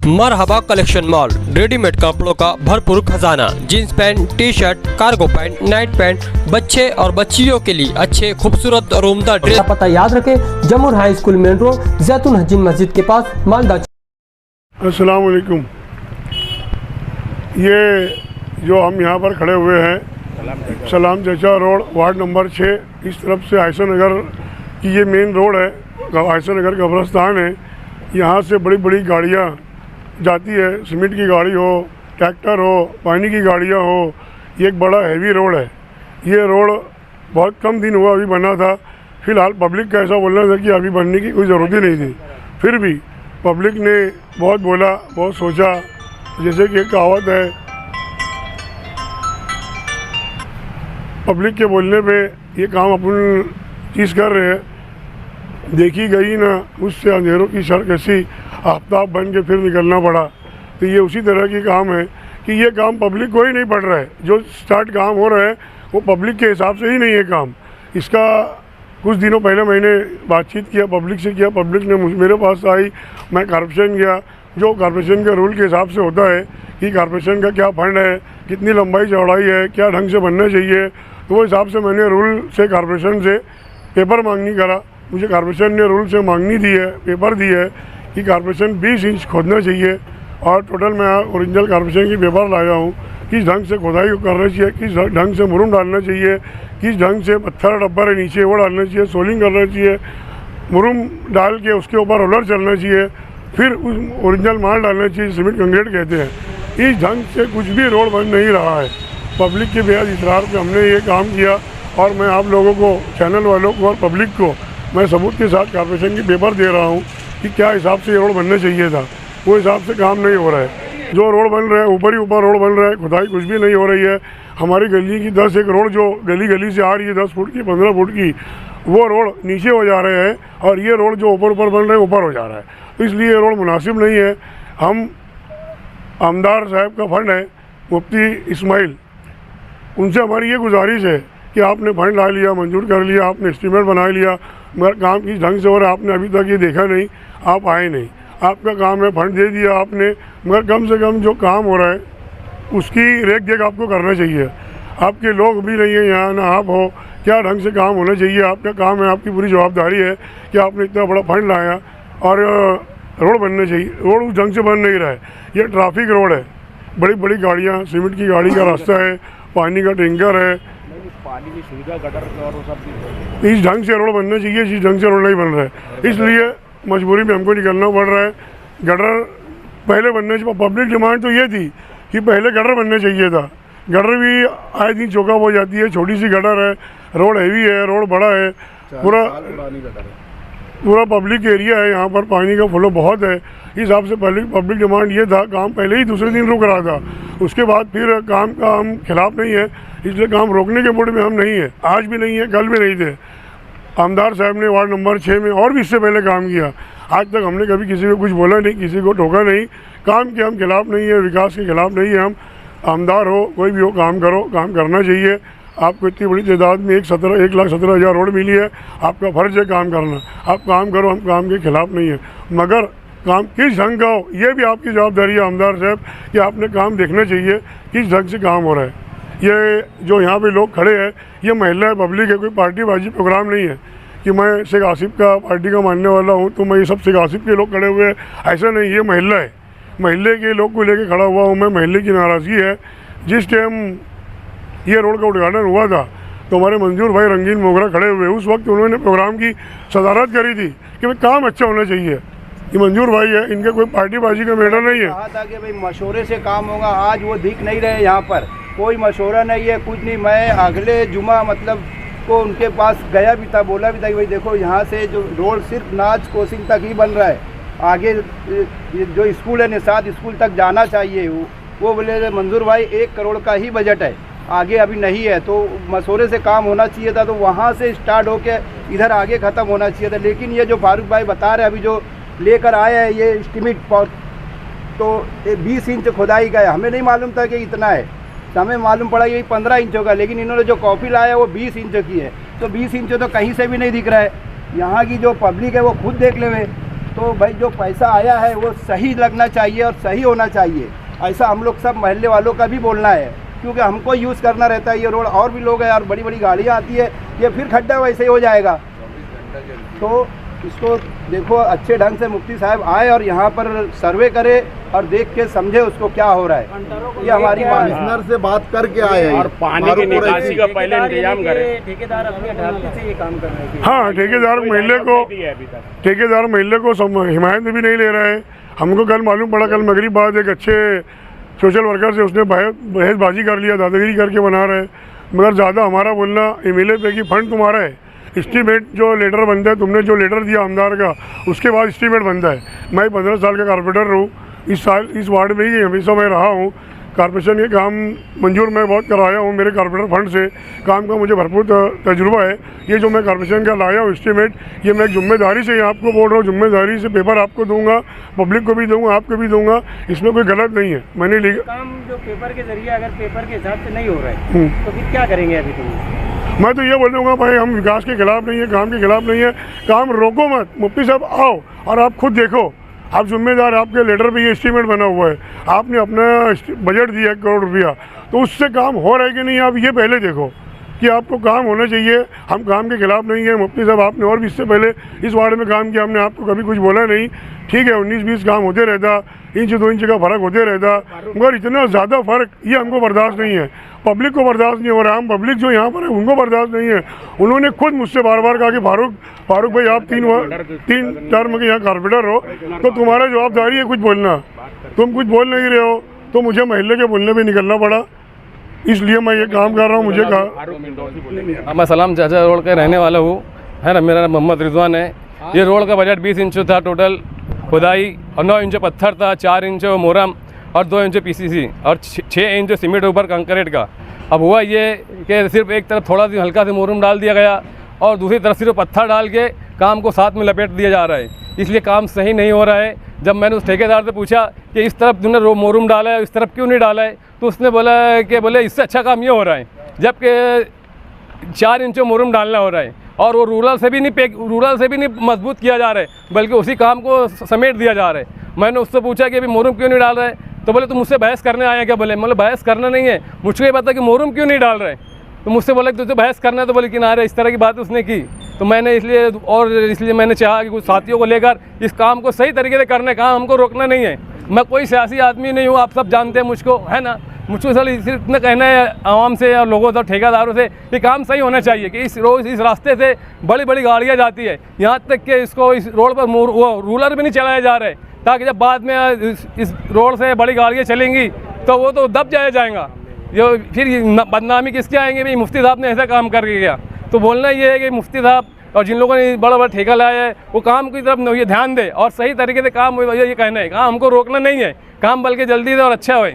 मरहबा collection mall, readymade कपड़ों का भरपूर खजाना, jeans pant, T shirt, cargo pant, night pant, बच्चे और बच्चियों के लिए अच्छे खूबसूरत और उम्दा ड्रेस। पता याद रखें, जमुर हाई स्कूल मेन रोड, जैतून हजीन मस्जिद के पास, मालदा। अस्सलाम वालेकुम। ये जो हम यहाँ पर खड़े हुए हैं, सलाम चचा रोड, वार्ड नंबर 6, इस तरफ से आयशा नगर की ये मेन रोड है, आयशा नगर कब्रस्तान है। यहाँ से बड़ी बड़ी गाड़ियाँ जाती है, सीमेंट की गाड़ी हो, ट्रैक्टर हो, पानी की गाड़ियाँ हो। ये एक बड़ा हैवी रोड है। ये रोड बहुत कम दिन हुआ अभी बना था। फ़िलहाल पब्लिक का ऐसा बोलना था कि अभी बनने की कोई ज़रूरत ही नहीं थी, फिर भी पब्लिक ने बहुत बोला, बहुत सोचा। जैसे कि एक कहावत है, पब्लिक के बोलने पे ये काम अपन चीज़ कर रहे हैं। देखी गई ना उससे अंधेरों की सड़क ऐसी आफ्ताब बन के फिर निकलना पड़ा। तो ये उसी तरह की काम है कि ये काम पब्लिक को ही नहीं पड़ रहा है। जो स्टार्ट काम हो रहा है वो पब्लिक के हिसाब से ही नहीं है काम। इसका कुछ दिनों पहले मैंने बातचीत किया, पब्लिक से किया। पब्लिक ने मेरे पास आई, मैं कॉर्पोरेशन गया। जो कॉर्पोरेशन के रूल के हिसाब से होता है कि कॉर्पोरेशन का क्या फंड है, कितनी लंबाई चौड़ाई है, क्या ढंग से बनना चाहिए, तो वो हिसाब से मैंने रूल से कॉर्पोरेशन से पेपर मांगनी करा। मुझे कॉर्पोरेशन ने रूल से मांगनी दी है, पेपर दी है कि कॉर्पोरेशन 20 इंच खोदना चाहिए। और टोटल मैं ओरिजिनल कॉर्पोरेशन की पेपर लाया हूँ। किस ढंग से खुदाई करना चाहिए, किस ढंग से मुरुम डालना चाहिए, किस ढंग से पत्थर डब्बर है नीचे वो डालना चाहिए, सोलिंग करना चाहिए, मुरुम डाल के उसके ऊपर रोलर चलना चाहिए, फिर उस ओरिजिनल माल डालना चाहिए, सीमेंट कंक्रीट कहते हैं। इस ढंग से कुछ भी रोड बन नहीं रहा है। पब्लिक के बेहद इसरार पे हमने ये काम किया और मैं आप लोगों को, चैनल वालों को और पब्लिक को मैं सबूत के साथ कॉर्पोरेशन की पेपर दे रहा हूँ कि क्या हिसाब से ये रोड बनना चाहिए था। वो हिसाब से काम नहीं हो रहा है। जो रोड बन रहा है ऊपर ही ऊपर रोड बन रहा है, खुदाई कुछ भी नहीं हो रही है। हमारी गली की 10 एक रोड जो गली गली से आ रही है 10 फुट की, 15 फुट की, वो रोड नीचे हो जा रहे हैं और ये रोड जो ऊपर ऊपर बन रहे हैं ऊपर हो जा रहा है। तो इसलिए ये रोड मुनासिब नहीं है। हम आमदार साहब का फंड है, मुफ्ती इस्माइल, उनसे हमारी ये गुजारिश है कि आपने फंड ला लिया, मंजूर कर लिया, आपने एस्टीमेट बना लिया, मगर काम किस ढंग से हो रहा है आपने अभी तक ये देखा नहीं, आप आए नहीं। आपका काम है, फंड दे दिया आपने, मगर कम से कम जो काम हो रहा है उसकी रेख देख आपको करना चाहिए। आपके लोग भी नहीं है यहाँ, ना आप हो, क्या ढंग से काम होना चाहिए। आपका काम है, आपकी पूरी जवाबदारी है कि आपने इतना बड़ा फंड लाया और रोड बनना चाहिए। रोड उस ढंग से बन नहीं रहा है। ये ट्रैफिक रोड है, बड़ी बड़ी गाड़ियाँ, सीमेंट की गाड़ी का रास्ता है, पानी का टैंकर है, पानी की सुविधा, गटर और वो सब। इस ढंग से रोड बनना चाहिए, इस ढंग से रोड नहीं बन रहा है। इसलिए मजबूरी में हमको निकलना पड़ रहा है। गटर पहले बनने चाहिए। पब्लिक डिमांड तो ये थी कि पहले गटर बनने चाहिए था। गटर भी आए दिन चौका हो जाती है, छोटी सी गटर है, रोड हैवी है, रोड बड़ा है, पूरा पब्लिक एरिया है, यहाँ पर पानी का फ्लो बहुत है। इस हिसाब से पब्लिक डिमांड ये था, काम पहले ही दूसरे दिन रुक रहा था। उसके बाद फिर काम का हम खिलाफ नहीं है, इसलिए काम रोकने के मूड में हम नहीं है। आज भी नहीं है, कल भी नहीं थे। आमदार साहब ने वार्ड नंबर 6 में और भी इससे पहले काम किया। आज तक हमने कभी किसी को कुछ बोला नहीं, किसी को टोका नहीं। काम के हम खिलाफ नहीं है, विकास के खिलाफ नहीं है। हम आमदार हो, कोई भी हो, काम करो, काम करना चाहिए। आपको इतनी बड़ी तादाद में 1,17,000 रोड मिली है, आपका फ़र्ज़ है काम करना। आप काम करो, हम काम के खिलाफ नहीं है, मगर काम किस ढंग का हो ये भी आपकी जवाबदारी है आमदार साहब कि आपने काम देखना चाहिए किस ढंग से काम हो रहा है। ये जो यहाँ पे लोग खड़े हैं, ये महिला है, पब्लिक है, कोई पार्टीबाजी प्रोग्राम नहीं है कि मैं शेख आसिफ का पार्टी का मानने वाला हूँ तो मैं ये सब शेख आसिफ के लोग खड़े हुए हैं, ऐसा नहीं। ये महिला है, महल्ले के लोग को लेके खड़ा हुआ हूँ मैं। महल्ले की नाराज़गी है। जिस टाइम ये रोड का उद्घाटन हुआ था तो हमारे मंजूर भाई रंगीन मोगरा खड़े हुए, उस वक्त उन्होंने प्रोग्राम की सदारत करी थी कि भाई काम अच्छा होना चाहिए। ये मंजूर भाई है, इनका कोई पार्टीबाजी का मैटर नहीं है। कहा था कि भाई मशवरे से काम होगा, आज वो दिख नहीं रहे। यहाँ पर कोई मशवरा नहीं है, कुछ नहीं। मैं अगले जुमा मतलब को उनके पास गया भी था, बोला भी था कि भाई देखो यहाँ से जो रोड सिर्फ नाज कोचिंग तक ही बन रहा है, आगे जो स्कूल है निसाद स्कूल तक जाना चाहिए। वो बोले मंजूर भाई 1 करोड़ का ही बजट है, आगे अभी नहीं है। तो मशवरे से काम होना चाहिए था, तो वहाँ से स्टार्ट होके इधर आगे ख़त्म होना चाहिए था। लेकिन ये जो फारूक भाई बता रहे हैं, अभी जो लेकर आए हैं ये एस्टीमेट, तो 20 इंच खुदाई का है। हमें नहीं मालूम था कि इतना है, तो हमें मालूम पड़ा यही 15 इंचों का। लेकिन इन्होंने जो कॉपी लाया वो 20 इंच की है, तो 20 इंच तो कहीं से भी नहीं दिख रहा है। यहाँ की जो पब्लिक है वो खुद देख ले। तो भाई जो पैसा आया है वो सही लगना चाहिए और सही होना चाहिए, ऐसा हम लोग सब मोहल्ले वालों का भी बोलना है, क्योंकि हमको यूज़ करना रहता है ये रोड। और भी लोग हैं यार, बड़ी बड़ी गाड़ियाँ आती है, ये फिर खड्डा वैसे ही हो जाएगा। तो इसको देखो अच्छे ढंग से मुफ्ती साहब आए और यहाँ पर सर्वे करे और देख के समझे उसको क्या हो रहा है। ये हमारी बात कमिश्नर से बात करके आए हैं और पानी की निकासी का पहले इंतजाम करें। ठेकेदार अपनी अदालती से ये काम कर रहे हैं। हाँ, ठेकेदार महल्ले को हिमायत में भी नहीं ले रहा है। हमको कल मालूम पड़ा, कल मगरिब बाद एक अच्छे सोशल वर्कर से उसने बहसबाजी कर लिया, दादागिरी करके बना रहे हैं। मगर ज़्यादा हमारा बोलना एमएलए पे कि फंड तुम्हारा है, एस्टीमेट जो लेटर बनता है, तुमने जो लेटर दिया आमदार का उसके बाद एस्टीमेट बनता है। मैं 15 साल का कारपोरेटर हूँ, इस साल इस वार्ड में ही हमेशा मैं रहा हूँ। कारपोरेशन के काम मंजूर मैं बहुत कराया हूँ, मेरे कारपोरेटर फंड से काम का मुझे भरपूर तजुर्बा है। ये जो मैं कारपोरेशन का लाया हूँ एस्टीमेट, ये मैं जिम्मेदारी से आपको बोल रहा हूँ, जिम्मेदारी से पेपर आपको दूंगा, पब्लिक को भी दूंगा, आपको भी दूंगा, इसमें कोई गलत नहीं है। मैंने लिखा काम जो पेपर के जरिए अगर पेपर के हिसाब से नहीं हो रहा है तो फिर क्या करेंगे अभी तुम? मैं तो ये बोल दूँगा भाई, हम विकास के खिलाफ नहीं है, काम के खिलाफ नहीं है, काम रोको मत। मुफ्ती साहब आओ और आप खुद देखो, आप जिम्मेदार, आपके लेटर पे ये एस्टीमेट बना हुआ है, आपने अपना बजट दिया 1 करोड़ रुपया, तो उससे काम हो रहा है कि नहीं, आप ये पहले देखो कि आपको काम होना चाहिए। हम काम के खिलाफ नहीं है। मुफ्ती साहब आपने और भी इससे पहले इस वार्ड में काम किया, हमने आपको कभी कुछ बोला नहीं। ठीक है, 19-20 काम होते रहता, 1-2 इंच का फ़र्क होते रहता, मगर इतना ज़्यादा फ़र्क ये हमको बर्दाश्त नहीं है, पब्लिक को बर्दाश्त नहीं हो रहा। हम पब्लिक जो यहाँ पर है उनको बर्दाश्त नहीं है। उन्होंने खुद मुझसे बार बार कहा कि फारूक भाई आप 3 टर्म के यहाँ कारपोरेटर हो, तो तुम्हारा जवाबदारी है कुछ बोलना, तुम कुछ बोल नहीं रहे हो, तो मुझे महल्ले के बोलने पर निकलना पड़ा, इसलिए मैं ये काम कर रहा हूँ। मुझे कहा मैं सलाम चाचा रोड का रहने वाला हूँ, है ना। मेरा नाम मोहम्मद रिजवान है। ये रोड का बजट 20 इंच था टोटल खुदाई, और 9 इंच पत्थर था, 4 इंच मोरम और 2 इंच पीसीसी और 6 इंच सीमेंट ऊपर कंक्रीट का। अब हुआ ये कि सिर्फ एक तरफ थोड़ा सा हल्का से मोरम डाल दिया गया और दूसरी तरफ सिर्फ पत्थर डाल के काम को साथ में लपेट दिया जा रहा है, इसलिए काम सही नहीं हो रहा है। जब मैंने उस ठेकेदार से पूछा कि इस तरफ तुमने मोरम डाला है, इस तरफ क्यों नहीं डाला है, तो उसने बोला कि बोले इससे अच्छा काम ये हो रहा है, जबकि 4 इंच मोरम डालना हो रहा है और वो रूरल से भी नहीं मजबूत किया जा रहा है, बल्कि उसी काम को समेट दिया जा रहा है। मैंने उससे पूछा कि अभी मोरम क्यों नहीं डाल रहा है, तो बोले तुम मुझसे बहस करने आए हैं क्या? बोले मतलब बहस करना नहीं है, मुझको ये पता कि मोरम क्यों नहीं डाल रहे, तो मुझसे बोला कि तुझे बहस करना है, तो बोले किनारे इस तरह की बात उसने की। तो मैंने इसलिए मैंने चाहा कि कुछ साथियों को लेकर इस काम को सही तरीके से करने का, हमको रोकना नहीं है। मैं कोई सियासी आदमी नहीं हूँ, आप सब जानते हैं मुझको, है ना। मुझको सिर्फ इतना कहना है आवाम से और लोगों से, ठेकेदारों से, कि काम सही होना चाहिए कि इस रास्ते से बड़ी बड़ी गाड़ियाँ जाती है, यहाँ तक कि इस रोड पर वो रूलर भी नहीं चलाए जा रहे, ताकि जब बाद में इस रोड से बड़ी गाड़ियाँ चलेंगी तो वो तो दब जाएगा। ये फिर बदनामी किसके आएंगे, भाई मुफ्ती साहब ने ऐसा काम करके गया। तो बोलना ये है कि मुफ्ती साहब और जिन लोगों ने बड़ा बड़ा ठेका लाया है वो काम की तरफ ये ध्यान दे और सही तरीके से काम, ये कहना है, काम हमको रोकना नहीं है, काम बल्कि जल्दी से और अच्छा होए।